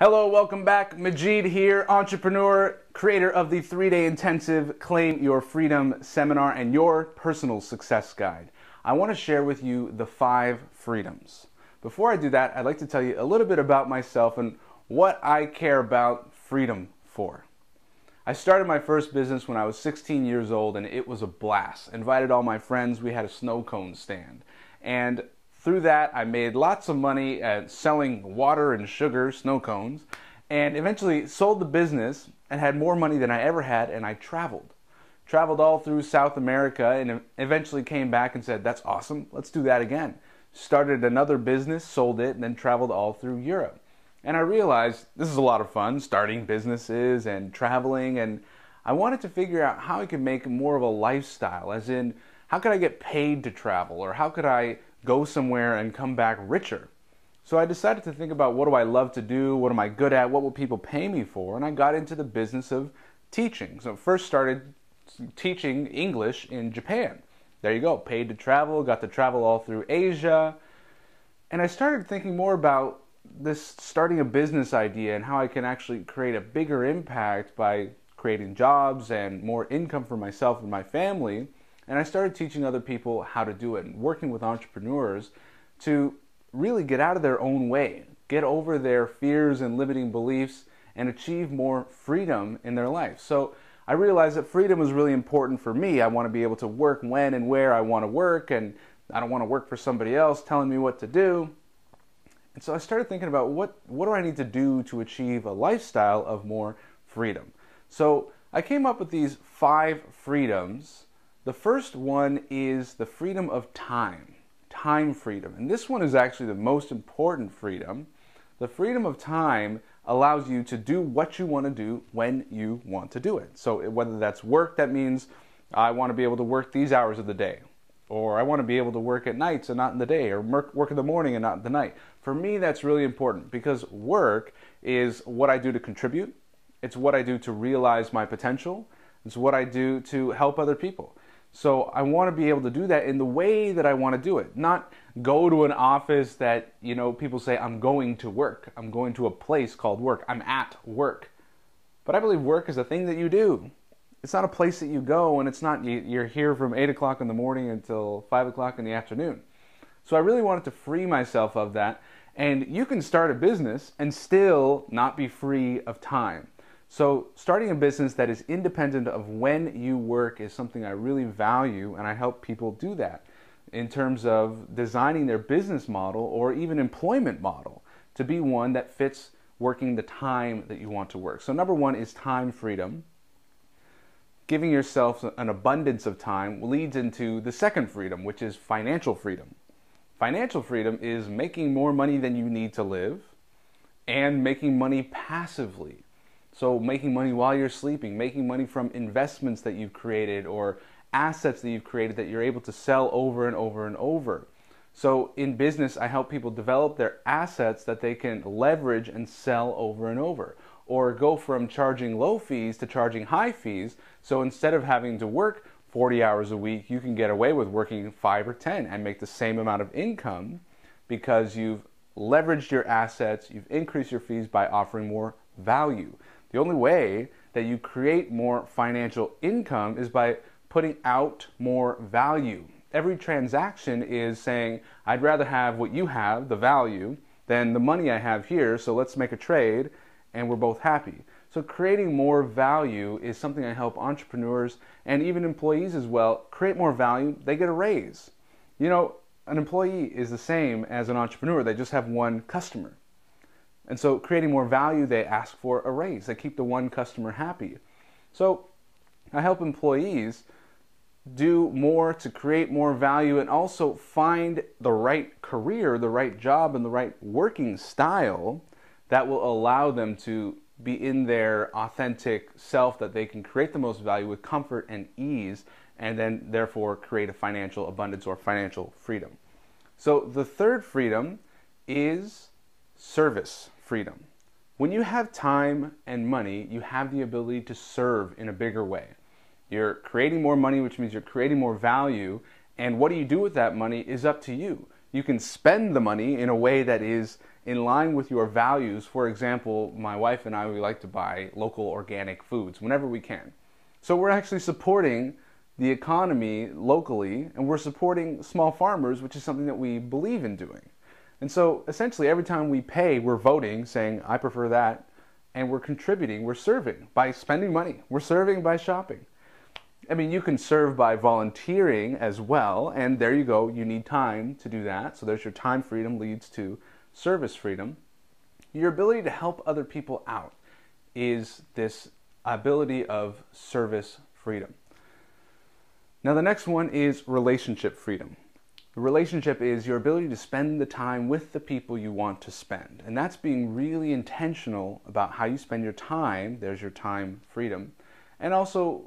Hello, welcome back. Majeed here, entrepreneur, creator of the 3-day intensive Claim Your Freedom seminar and your personal success guide. I want to share with you the 5 freedoms. Before I do that, I'd like to tell you a little bit about myself and what I care about freedom for. I started my first business when I was 16 years old and it was a blast. Invited all my friends, we had a snow cone stand. And through that, I made lots of money at selling water and sugar snow cones, and eventually sold the business and had more money than I ever had, and I traveled. Traveled all through South America and eventually came back and said, that's awesome, let's do that again. Started another business, sold it, and then traveled all through Europe. And I realized this is a lot of fun, starting businesses and traveling, and I wanted to figure out how I could make more of a lifestyle, as in, how could I get paid to travel, or how could I go somewhere and come back richer? So I decided to think about, what do I love to do, what am I good at, what will people pay me for, and I got into the business of teaching. So first started teaching English in Japan. There you go, paid to travel, got to travel all through Asia, and I started thinking more about this starting a business idea and how I can actually create a bigger impact by creating jobs and more income for myself and my family. And I started teaching other people how to do it and working with entrepreneurs to really get out of their own way, get over their fears and limiting beliefs, and achieve more freedom in their life. So I realized that freedom was really important for me. I want to be able to work when and where I want to work, and I don't want to work for somebody else telling me what to do. And so I started thinking about, what do I need to do to achieve a lifestyle of more freedom? So I came up with these 5 freedoms. The first one is the freedom of time freedom. And this one is actually the most important freedom. The freedom of time allows you to do what you want to do when you want to do it. So whether that's work, that means I want to be able to work these hours of the day, or I want to be able to work at nights and not in the day, or work in the morning and not in the night. For me, that's really important, because work is what I do to contribute. It's what I do to realize my potential. It's what I do to help other people. So I want to be able to do that in the way that I want to do it, not go to an office that, people say, I'm going to work. I'm going to a place called work. I'm at work. But I believe work is a thing that you do. It's not a place that you go, and it's not you're here from 8 o'clock in the morning until 5 o'clock in the afternoon. So I really wanted to free myself of that. And you can start a business and still not be free of time. So starting a business that is independent of when you work is something I really value, and I help people do that in terms of designing their business model or even employment model to be one that fits working the time that you want to work. So number 1 is time freedom. Giving yourself an abundance of time leads into the second freedom, which is financial freedom. Financial freedom is making more money than you need to live and making money passively. So making money while you're sleeping, making money from investments that you've created or assets that you've created that you're able to sell over and over and over. So in business, I help people develop their assets that they can leverage and sell over and over, or go from charging low fees to charging high fees. So instead of having to work 40 hours a week, you can get away with working 5 or 10 and make the same amount of income because you've leveraged your assets, you've increased your fees by offering more value. The only way that you create more financial income is by putting out more value. Every transaction is saying, I'd rather have what you have, the value, than the money I have here, so let's make a trade and we're both happy. So creating more value is something I help entrepreneurs and even employees as well. Create more value, they get a raise. An employee is the same as an entrepreneur, they just have one customer. And so creating more value, they ask for a raise. They keep the one customer happy. So I help employees do more to create more value and also find the right career, the right job, and the right working style that will allow them to be in their authentic self, that they can create the most value with comfort and ease, and then therefore create a financial abundance or financial freedom. So the third freedom is service freedom. When you have time and money, you have the ability to serve in a bigger way. You're creating more money, which means you're creating more value, and what do you do with that money is up to you. You can spend the money in a way that is in line with your values. For example, my wife and I, we like to buy local organic foods whenever we can. So we're actually supporting the economy locally, and we're supporting small farmers, which is something that we believe in doing. And so essentially every time we pay, we're voting, saying, I prefer that, and we're contributing, we're serving by spending money. We're serving by shopping. I mean, you can serve by volunteering as well, and there you go, you need time to do that. So there's your time freedom leads to service freedom. Your ability to help other people out is this ability of service freedom. Now the next one is relationship freedom. The relationship is your ability to spend the time with the people you want to spend. And that's being really intentional about how you spend your time. There's your time freedom. And also,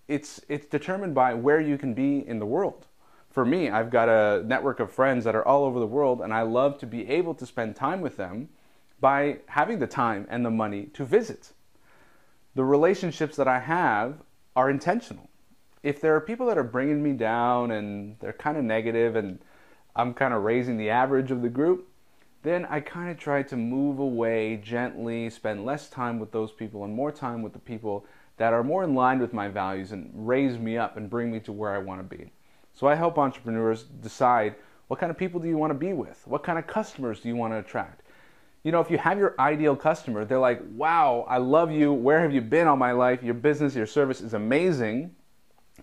it's determined by where you can be in the world. For me, I've got a network of friends that are all over the world, and I love to be able to spend time with them by having the time and the money to visit. The relationships that I have are intentional. If there are people that are bringing me down and they're kind of negative and I'm kind of raising the average of the group, then I kind of try to move away gently, spend less time with those people and more time with the people that are more in line with my values and raise me up and bring me to where I want to be. So I help entrepreneurs decide, what kind of people do you want to be with? What kind of customers do you want to attract? You know, if you have your ideal customer, they're like, wow, I love you. Where have you been all my life? Your business, your service is amazing.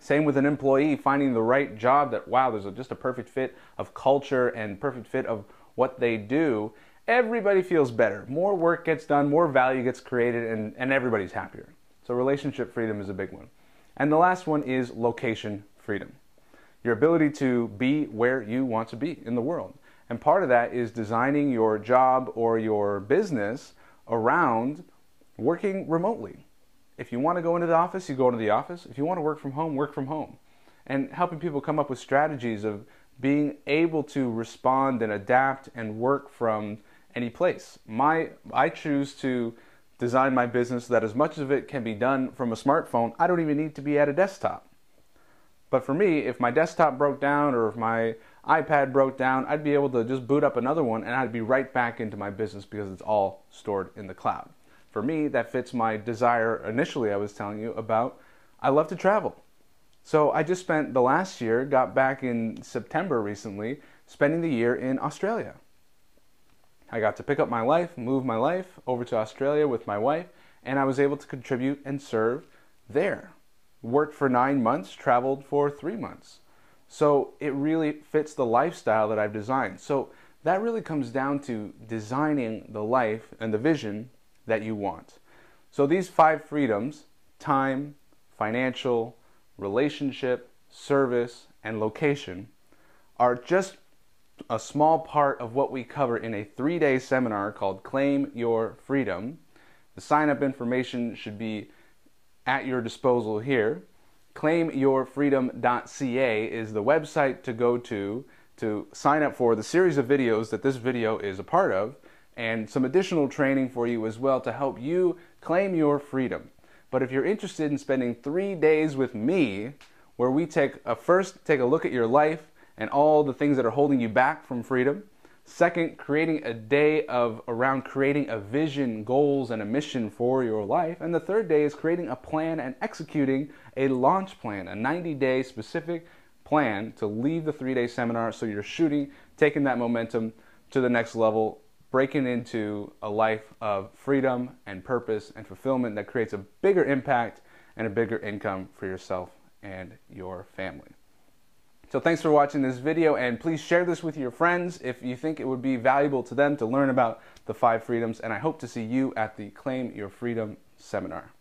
Same with an employee, finding the right job that, wow, there's just a perfect fit of culture and perfect fit of what they do. Everybody feels better. More work gets done, more value gets created, and everybody's happier. So relationship freedom is a big one. And the last one is location freedom. Your ability to be where you want to be in the world. And part of that is designing your job or your business around working remotely. If you want to go into the office, you go into the office. If you want to work from home, work from home. And helping people come up with strategies of being able to respond and adapt and work from any place. I choose to design my business so that as much of it can be done from a smartphone, I don't even need to be at a desktop. But for me, if my desktop broke down or if my iPad broke down, I'd be able to just boot up another one and I'd be right back into my business because it's all stored in the cloud. For me, that fits my desire initially I was telling you about. I love to travel. So I just spent the last year, got back in September recently, spending the year in Australia. I got to pick up my life, move my life over to Australia with my wife, and I was able to contribute and serve there. Worked for 9 months, traveled for 3 months. So it really fits the lifestyle that I've designed. So that really comes down to designing the life and the vision that you want. So these 5 freedoms, time, financial, relationship, service, and location, are just a small part of what we cover in a 3-day seminar called Claim Your Freedom. The sign-up information should be at your disposal here. ClaimYourFreedom.ca is the website to go to sign up for the series of videos that this video is a part of, and some additional training for you as well to help you claim your freedom. But if you're interested in spending 3 days with me, where we first take a look at your life and all the things that are holding you back from freedom. Second, creating a day around creating a vision, goals, and a mission for your life. And the third day is creating a plan and executing a launch plan, a 90-day specific plan to leave the 3-day seminar so you're taking that momentum to the next level, breaking into a life of freedom and purpose and fulfillment that creates a bigger impact and a bigger income for yourself and your family. So thanks for watching this video, and please share this with your friends if you think it would be valuable to them to learn about the 5 freedoms, and I hope to see you at the Claim Your Freedom seminar.